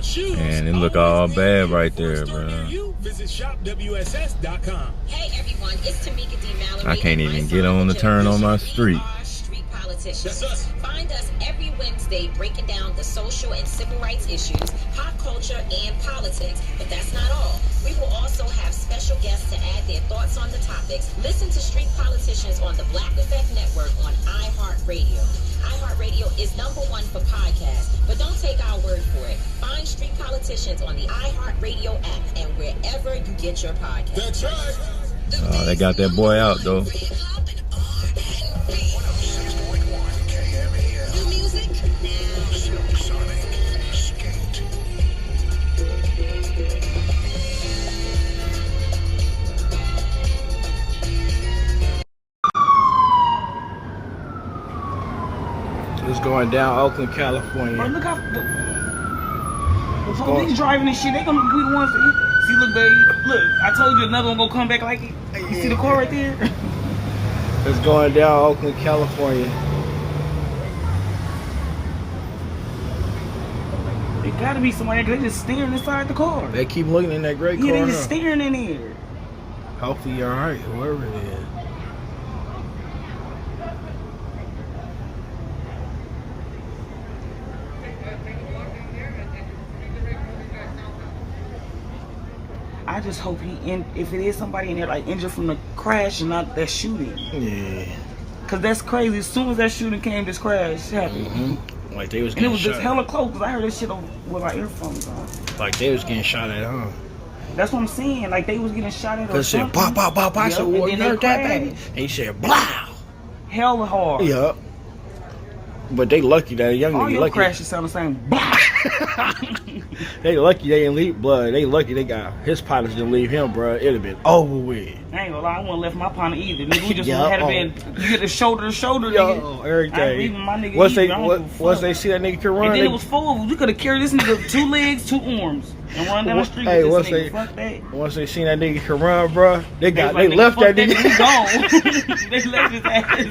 And it look all bad right there, bro. Hey everyone, it's Tamika D. Mallory. I can't even get on the turn on my street. Street politicians. Find us every Wednesday breaking down the social and civil rights issues, pop culture, and politics. But that's not all. We will also have special guests to add their thoughts on the topics. Listen to Street Politicians on the Black Effect Network on iHeartRadio. iHeartRadio is #1 for podcasts, but don't take our word for it. Find Street Politicians on the iHeartRadio app and wherever you get your podcasts. That's right. Oh, they got that boy out though. It's going down Oakland, California. Bro, look how the police driving this shit. They gonna be the ones that see. Look, baby. Look, I told you another one gonna come back like it. You see the car right there? It's going down Oakland, California. There gotta be somebody. They just staring inside the car. They keep looking in that gray car. Yeah, they just staring in there. Hopefully you're alright, whoever it is. I just hope if it is somebody in there like injured from the crash and not that shooting. Yeah. Cause that's crazy. As soon as that shooting came, this crash happened. Mm-hmm. Like they was and getting it was shot just hella close. Cause I heard this shit with my earphones on. Like they was getting shot at, huh? That's what I'm saying. Like they was getting shot at. Cause it said pop, pop, pop, pop. Yep, So what? You heard that, baby? And he said blow. Hella hard. Yup. But they lucky that young all nigga your lucky. crashes sound the same. They lucky they didn't leave blood. They lucky they got his pilots didn't leave him, bro. It'd have been over with. I ain't gonna lie, I wouldn't left my partner either. Nigga, we just had been you get the shoulder to shoulder, nigga. Everything. I ain't leaving my nigga Once they see that nigga can run, and then it was full. You could have carried this nigga 2 legs, 2 arms, and run down the street with this nigga. Fuck that. Once they seen that nigga can run, bro, they left that nigga. He gone. They left his ass.